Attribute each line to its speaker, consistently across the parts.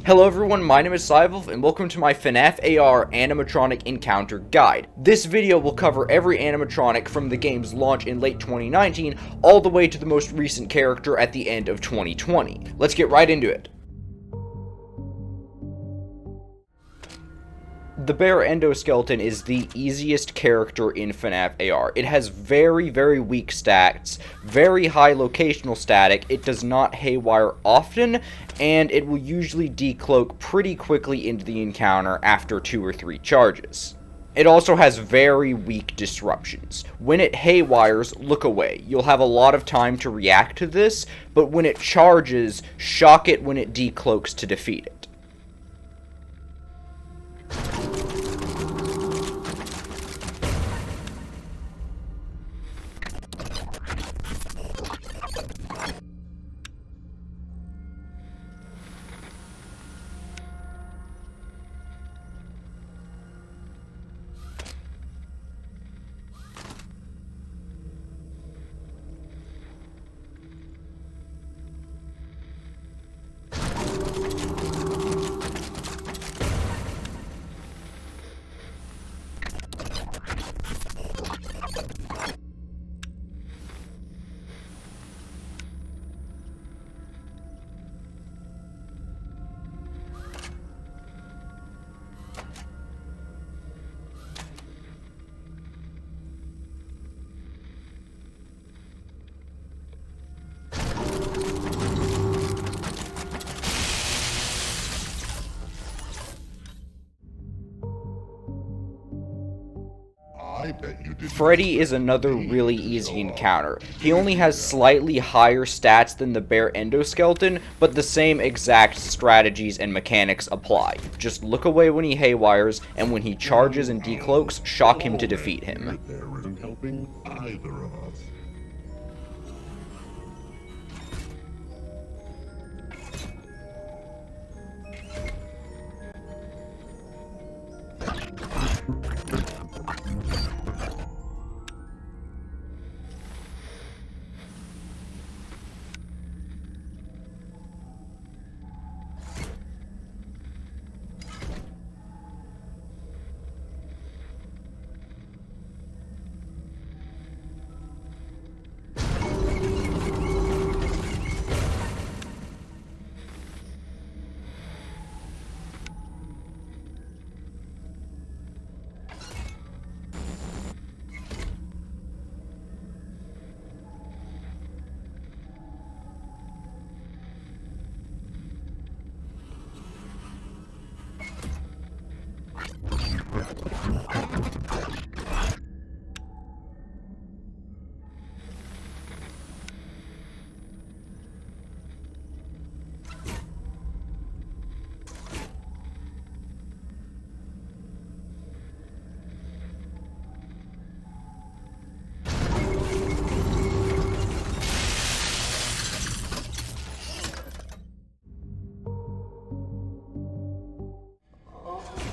Speaker 1: Hello everyone, my name is Cyvalve, and welcome to my FNaF AR animatronic encounter guide. This video will cover every animatronic from the game's launch in late 2019, all the way to the most recent character at the end of 2020. Let's get right into it. The bear Endo skeleton is the easiest character in FNaF AR. It has very weak stats, very high locational static, it does not haywire often, and it will usually decloak pretty quickly into the encounter after 2 or 3 charges. It also has very weak disruptions. When it haywires, look away. You'll have a lot of time to react to this, but when it charges, shock it when it decloaks to defeat it. Freddy is another really easy encounter. He only has slightly higher stats than the bear endoskeleton, but the same exact strategies and mechanics apply. Just look away when he haywires, and when he charges and decloaks, shock him to defeat him.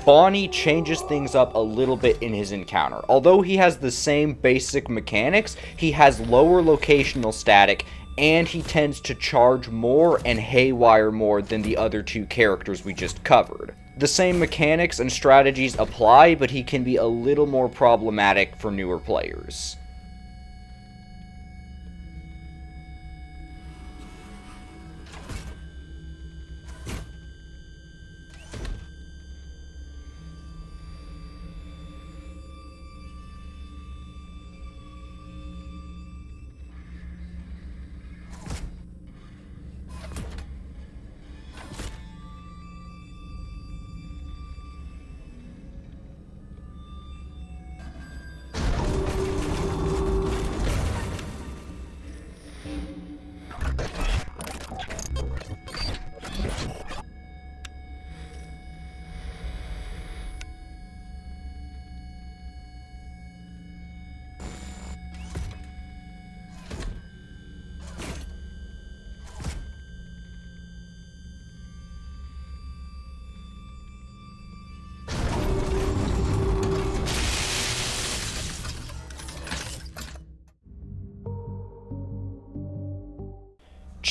Speaker 1: Bonnie changes things up a little bit in his encounter. Although he has the same basic mechanics, he has lower locational static, and he tends to charge more and haywire more than the other 2 characters we just covered. The same mechanics and strategies apply, but he can be a little more problematic for newer players.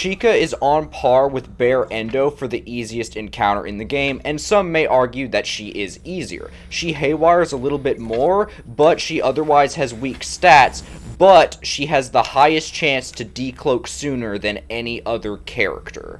Speaker 1: Chica is on par with Bear Endo for the easiest encounter in the game, and some may argue that she is easier. She haywires a little bit more, but she otherwise has weak stats, but she has the highest chance to decloak sooner than any other character.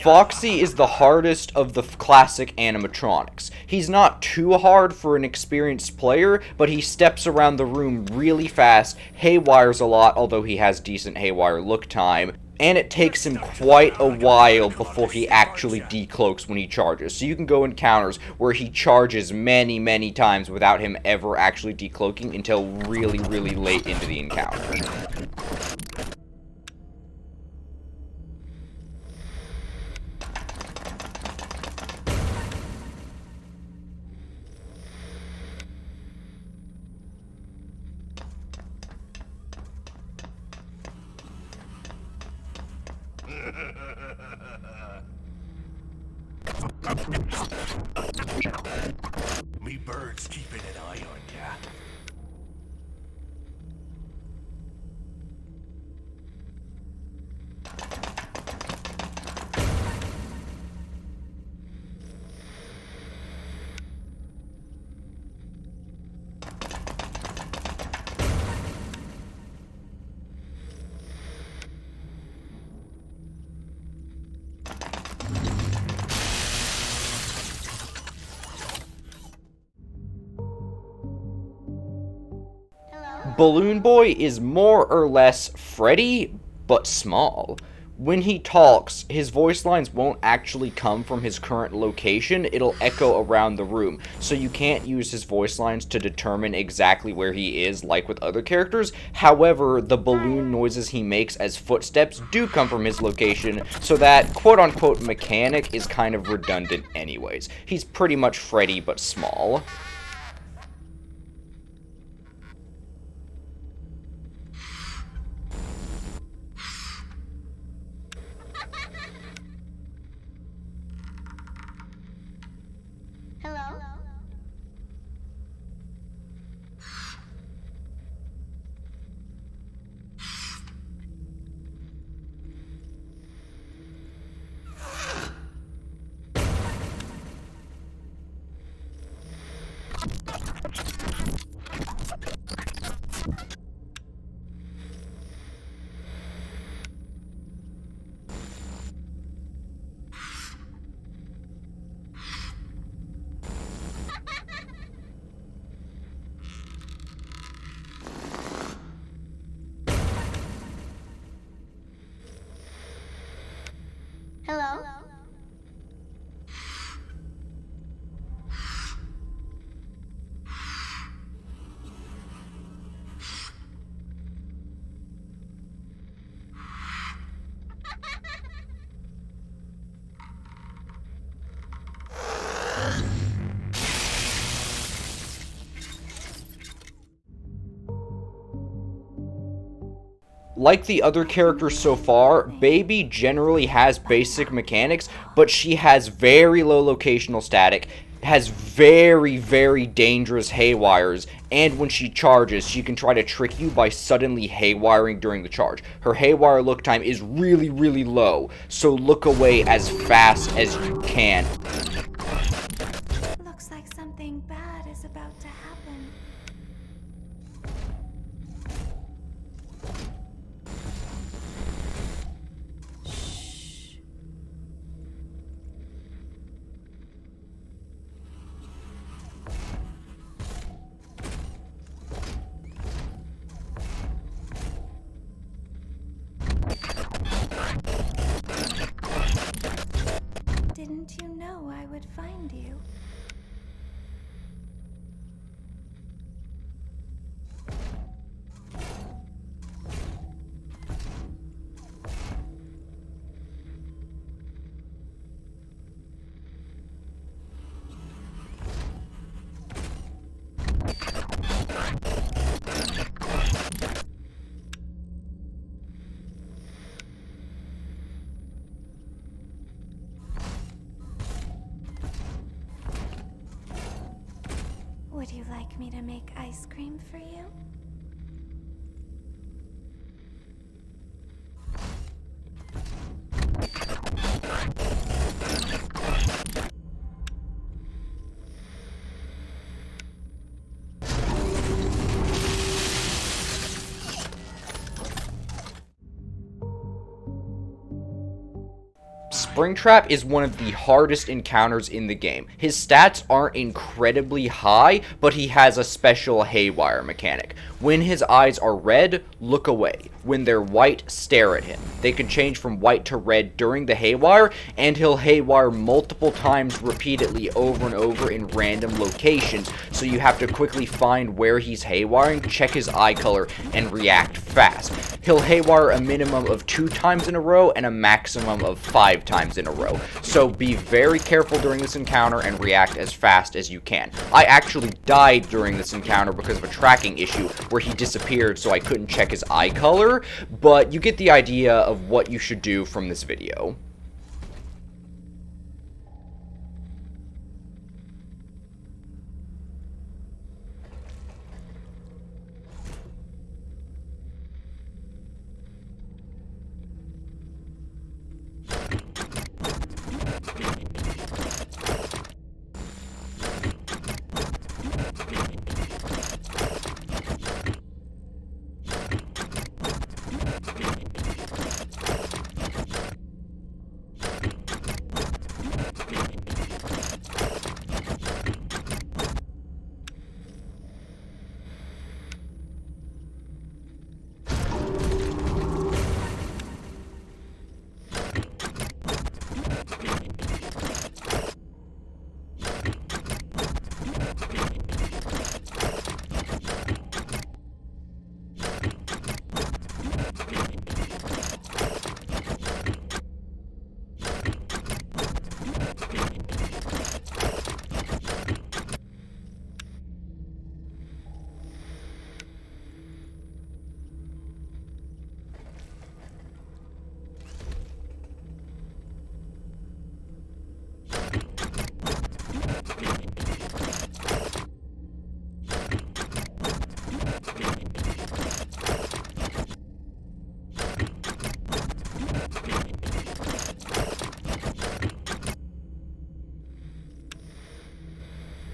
Speaker 1: Foxy is the hardest of the classic animatronics. He's not too hard for an experienced player, but he steps around the room really fast, haywires a lot, although he has decent haywire look time, and it takes him quite a while before he actually decloaks when he charges. So you can go encounters where he charges many, many times without him ever actually decloaking until really, really late into the encounter.
Speaker 2: Me bird's keeping an eye on ya.
Speaker 1: Balloon Boy is more or less Freddy, but small. When he talks, his voice lines won't actually come from his current location, it'll echo around the room, so you can't use his voice lines to determine exactly where he is, like with other characters. However, the balloon noises he makes as footsteps do come from his location, so that quote-unquote mechanic is kind of redundant anyways. He's pretty much Freddy, but small.
Speaker 3: Hello?
Speaker 1: Like the other characters so far, Baby generally has basic mechanics, but she has very low locational static, has very, very dangerous haywires, and when she charges, she can try to trick you by suddenly haywiring during the charge. Her haywire look time is really, really low, so look away as fast as you can.
Speaker 3: Looks like something bad is about to happen. Didn't you know I would like me to make ice cream for you?
Speaker 1: Springtrap is one of the hardest encounters in the game. His stats aren't incredibly high, but he has a special haywire mechanic. When his eyes are red, look away. When they're white, stare at him. They can change from white to red during the haywire, and he'll haywire multiple times repeatedly over and over in random locations, so you have to quickly find where he's haywiring, check his eye color, and react fast. He'll haywire a minimum of 2 times in a row and a maximum of 5 times in a row, so be very careful during this encounter and react as fast as you can. I actually died during this encounter because of a tracking issue where he disappeared, so I couldn't check his eye color, but you get the idea of what you should do from this video.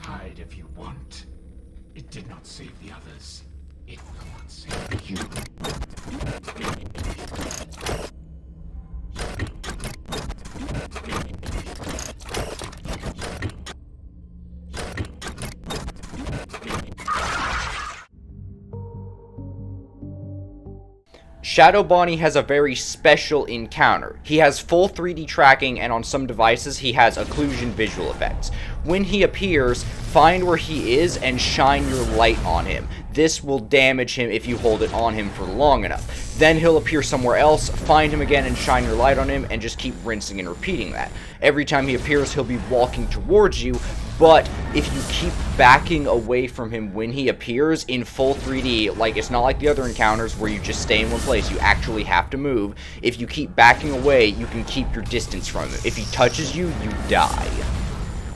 Speaker 2: Hide if you want. It did not save the others. It will not save you.
Speaker 1: Shadow Bonnie has a very special encounter. He has full 3D tracking, and on some devices he has occlusion visual effects. When he appears, find where he is and shine your light on him. This will damage him if you hold it on him for long enough. Then he'll appear somewhere else, find him again and shine your light on him, and just keep rinsing and repeating that. Every time he appears, he'll be walking towards you, but if you keep backing away from him when he appears in full 3D, like it's not like the other encounters where you just stay in one place, you actually have to move. If you keep backing away, you can keep your distance from him. If he touches you, you die.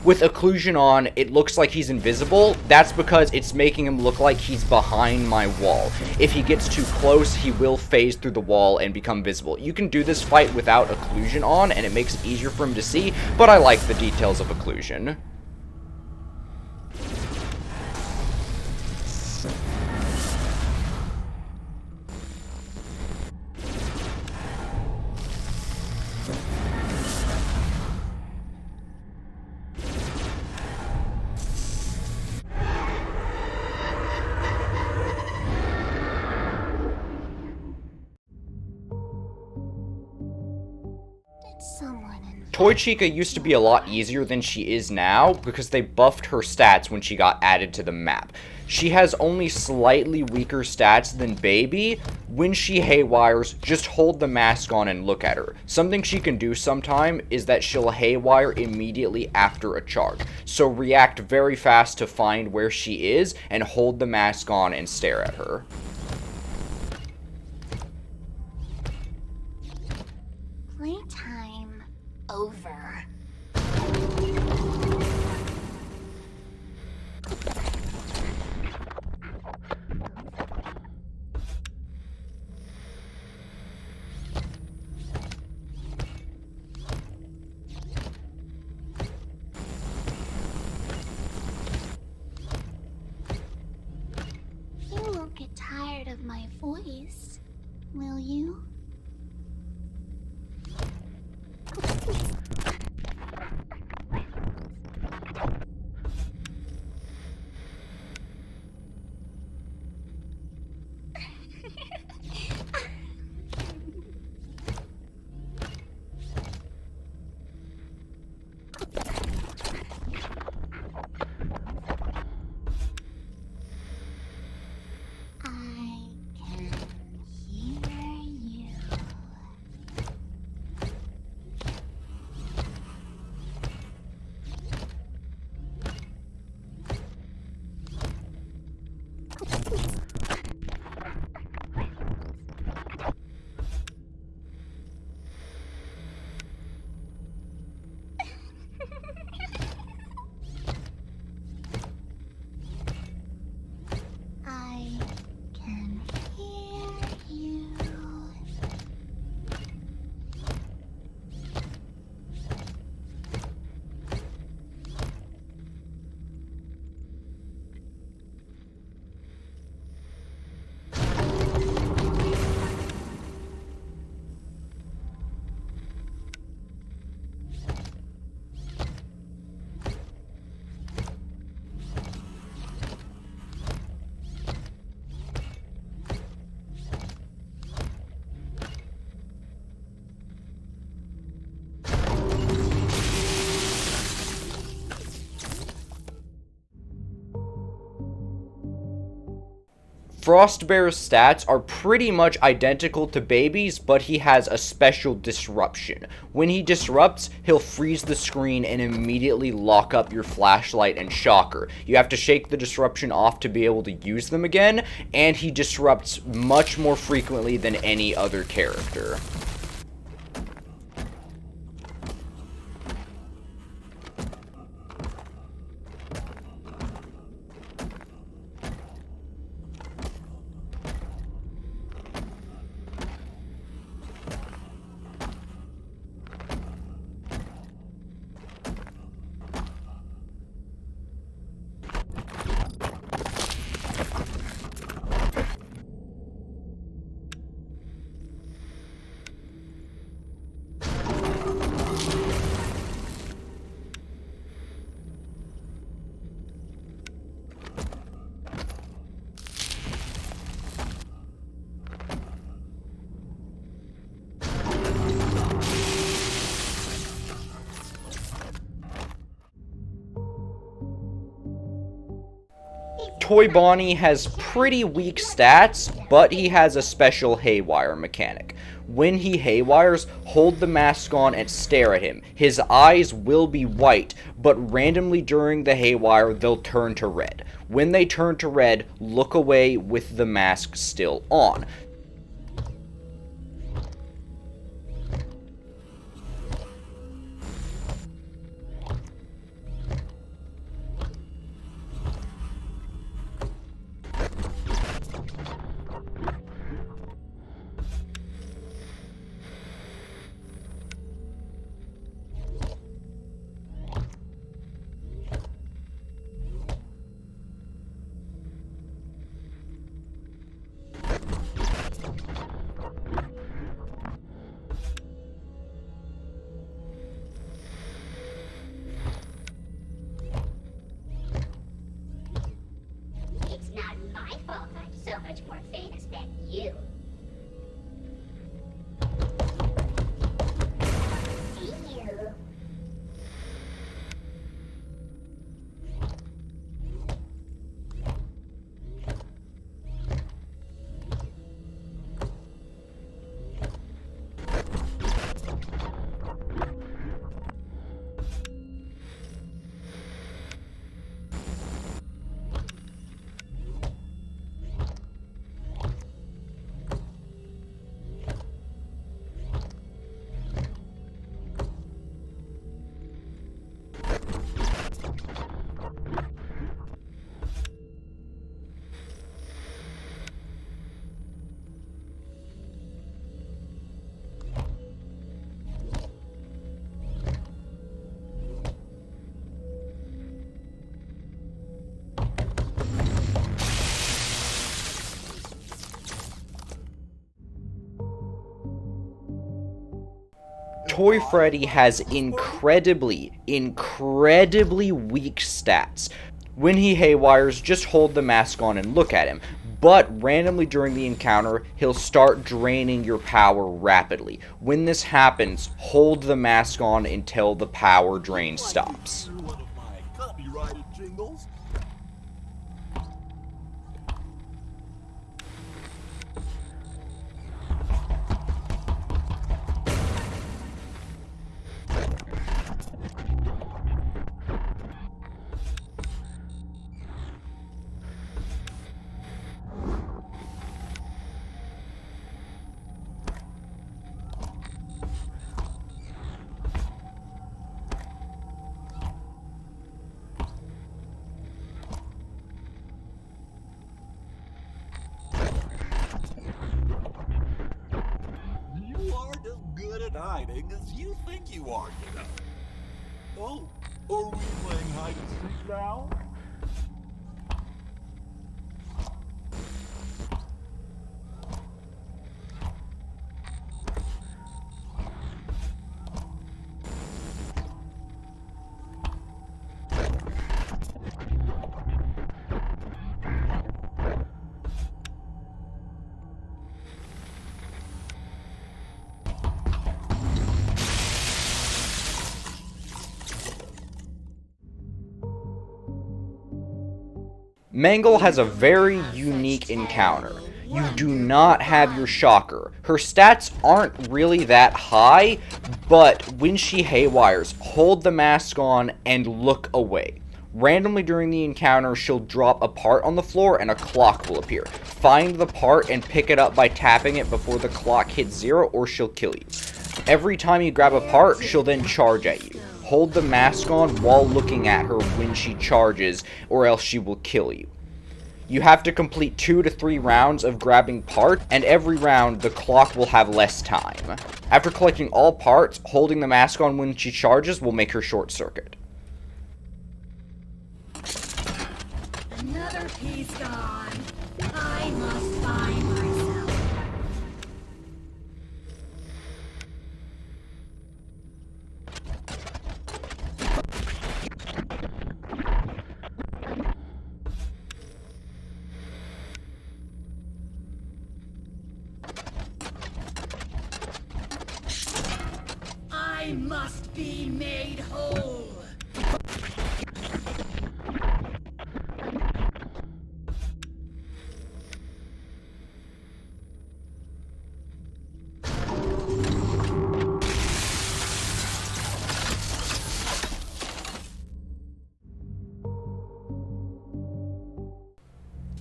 Speaker 1: With occlusion on, it looks like he's invisible. That's because it's making him look like he's behind my wall. If he gets too close, he will phase through the wall and become visible. You can do this fight without occlusion on, and it makes it easier for him to see, but I like the details of occlusion. Toy Chica used to be a lot easier than she is now because they buffed her stats when she got added to the map. She has only slightly weaker stats than Baby. When she haywires, just hold the mask on and look at her. Something she can do sometime is that she'll haywire immediately after a charge. So react very fast to find where she is and hold the mask on and stare at her.
Speaker 3: Playtime over. Will you?
Speaker 1: Frostbear's stats are pretty much identical to Baby's, but he has a special disruption. When he disrupts, he'll freeze the screen and immediately lock up your flashlight and shocker. You have to shake the disruption off to be able to use them again, and he disrupts much more frequently than any other character. Toy Bonnie has pretty weak stats, but he has a special haywire mechanic. When he haywires, hold the mask on and stare at him. His eyes will be white, but randomly during the haywire, they'll turn to red. When they turn to red, look away with the mask still on. Toy Freddy has incredibly weak stats. When he haywires, just hold the mask on and look at him. But randomly during the encounter, he'll start draining your power rapidly. When this happens, hold the mask on until the power drain stops.
Speaker 4: One of my copyrighted jingles. You are as good at hiding as you think you are, you know. Oh, are we playing hide and seek now?
Speaker 1: Mangle has a very unique encounter. You do not have your shocker. Her stats aren't really that high, but when she haywires, hold the mask on and look away. Randomly during the encounter, she'll drop a part on the floor and a clock will appear. Find the part and pick it up by tapping it before the clock hits 0 or she'll kill you. Every time you grab a part, she'll then charge at you. Hold the mask on while looking at her when she charges, or else she will kill you. You have to complete 2 to 3 rounds of grabbing parts, and every round the clock will have less time. After collecting all parts, holding the mask on when she charges will make her short circuit.
Speaker 5: Another piece gone. I must find myself. I must be made whole.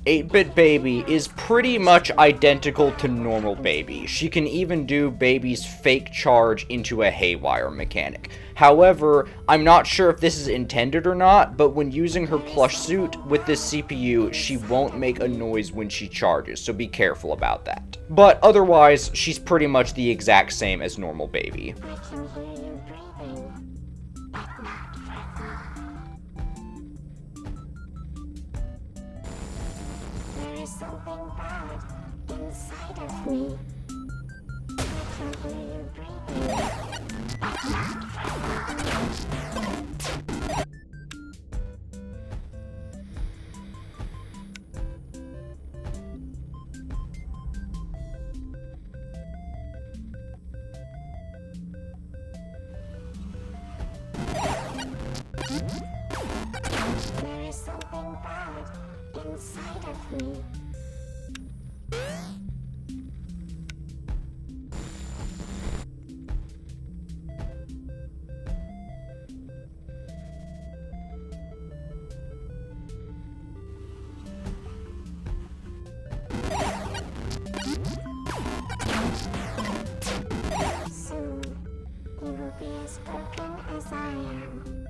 Speaker 1: Eight-Bit Baby is pretty much identical to normal Baby. She can even do Baby's fake charge into a haywire mechanic. However, I'm not sure if this is intended or not, but when using her plush suit with this CPU, she won't make a noise when she charges, so be careful about that. But otherwise, she's pretty much the exact same as normal Baby.
Speaker 3: I can hear you breathing. There is something bad inside of me. I can hear you breathing. There is something bad inside of me. Soon, you will be as broken as I am.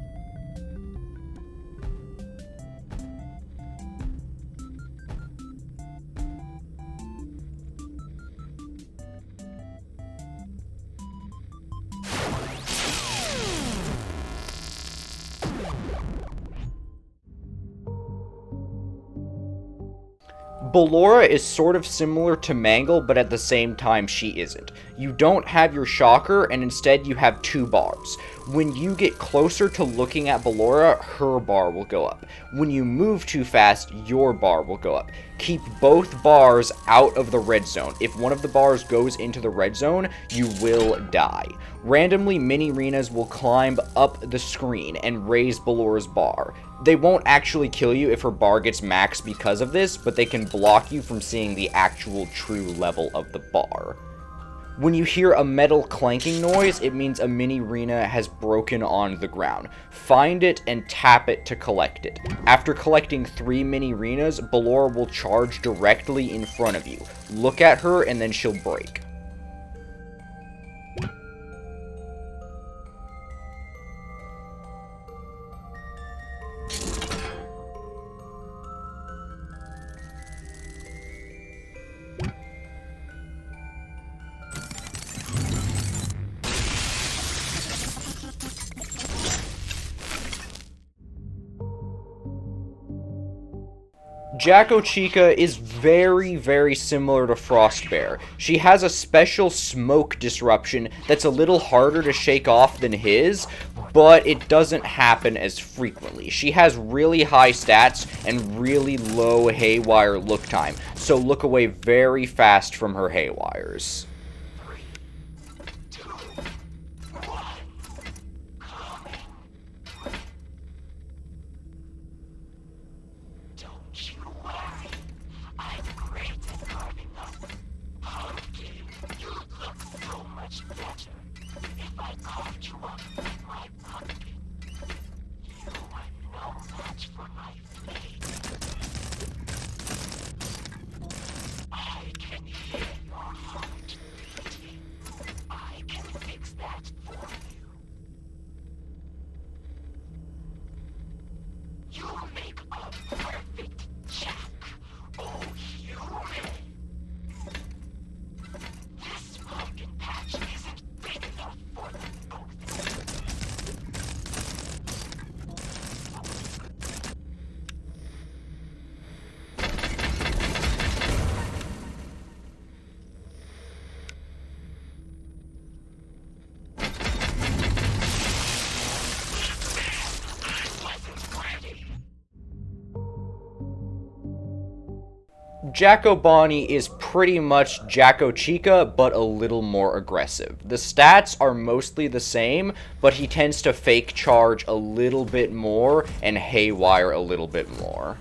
Speaker 1: Ballora is sort of similar to Mangle, but at the same time she isn't. You don't have your shocker, and instead you have 2 bars. When you get closer to looking at Ballora, her bar will go up. When you move too fast, your bar will go up. Keep both bars out of the red zone. If one of the bars goes into the red zone, you will die. Randomly, mini-renas will climb up the screen and raise Ballora's bar. They won't actually kill you if her bar gets maxed because of this, but they can block you from seeing the actual true level of the bar. When you hear a metal clanking noise, it means a mini-rena has broken on the ground. Find it and tap it to collect it. After collecting 3 mini-renas, Ballora will charge directly in front of you. Look at her and then she'll break. Jack-O-Chica is very, very similar to Frostbear. She has a special smoke disruption that's a little harder to shake off than his, but it doesn't happen as frequently. She has really high stats and really low haywire look time, so look away very fast from her haywires. Jack-O-Bonnie is pretty much Jack-O-Chica, but a little more aggressive. The stats are mostly the same, but he tends to fake charge a little bit more and haywire a little bit more.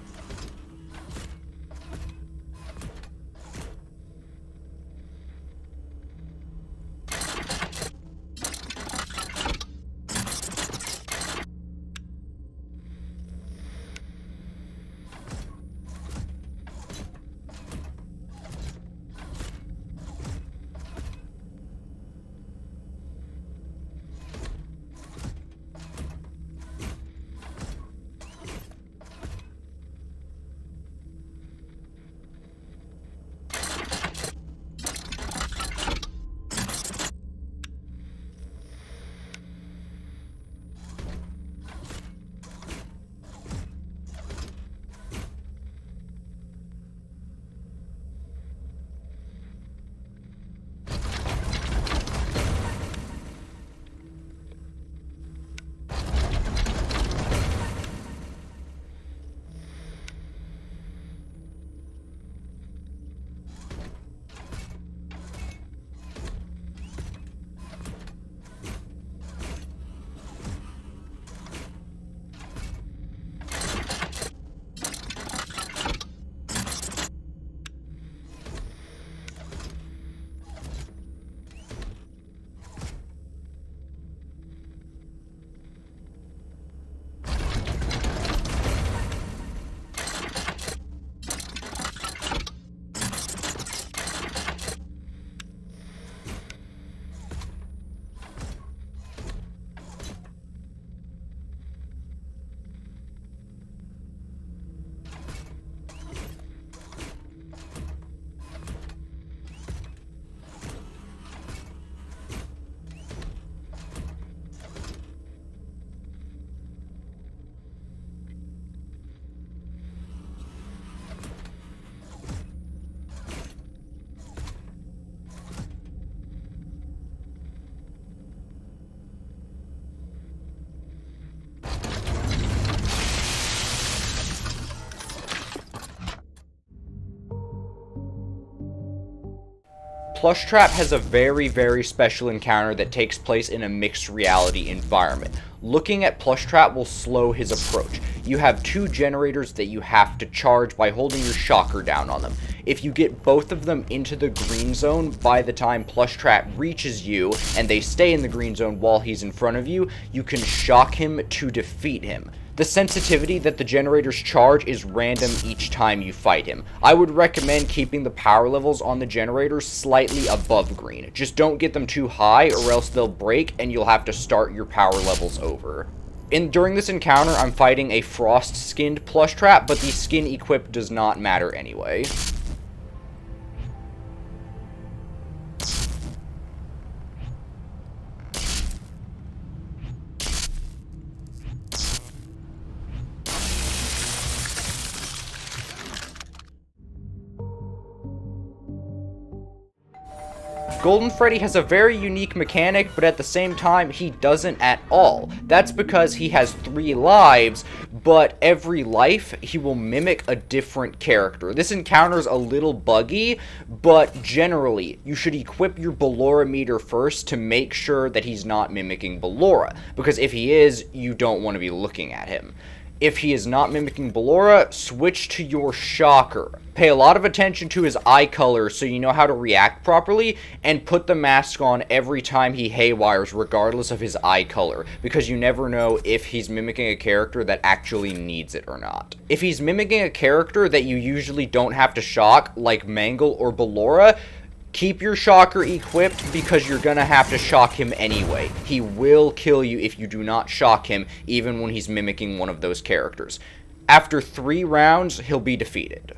Speaker 1: Plushtrap has a very, very special encounter that takes place in a mixed reality environment. Looking at Plushtrap will slow his approach. You have two generators that you have to charge by holding your shocker down on them. If you get both of them into the green zone by the time Plushtrap reaches you, and they stay in the green zone while he's in front of you, you can shock him to defeat him. The sensitivity that the generators charge is random each time you fight him. I would recommend keeping the power levels on the generators slightly above green. Just don't get them too high or else they'll break and you'll have to start your power levels over. During this encounter, I'm fighting a frost-skinned Plushtrap, but the skin equip does not matter anyway. Golden Freddy has a very unique mechanic, but at the same time, he doesn't at all. That's because he has 3 lives, but every life, he will mimic a different character. This encounter's a little buggy, but generally, you should equip your Ballora meter first to make sure that he's not mimicking Ballora, because if he is, you don't want to be looking at him. If he is not mimicking Ballora, switch to your shocker. Pay a lot of attention to his eye color so you know how to react properly, and put the mask on every time he haywires regardless of his eye color, because you never know if he's mimicking a character that actually needs it or not. If he's mimicking a character that you usually don't have to shock, like Mangle or Ballora, keep your shocker equipped because you're gonna have to shock him anyway. He will kill you if you do not shock him, even when he's mimicking one of those characters. After 3 rounds, he'll be defeated.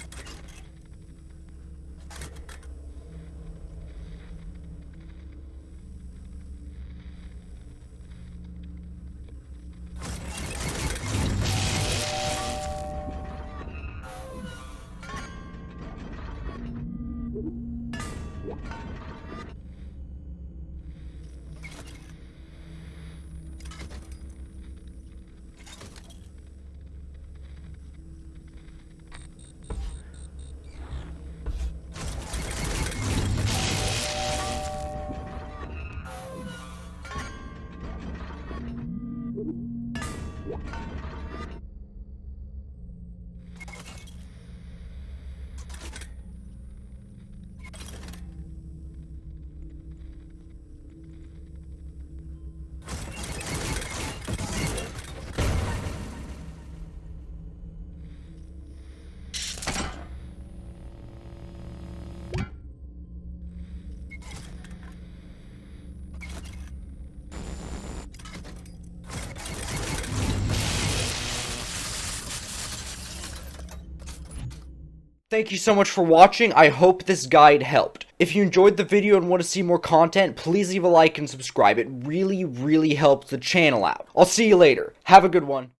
Speaker 1: Thank you so much for watching. I hope this guide helped. If you enjoyed the video and want to see more content, please leave a like and subscribe. It really, really helps the channel out. I'll see you later. Have a good one.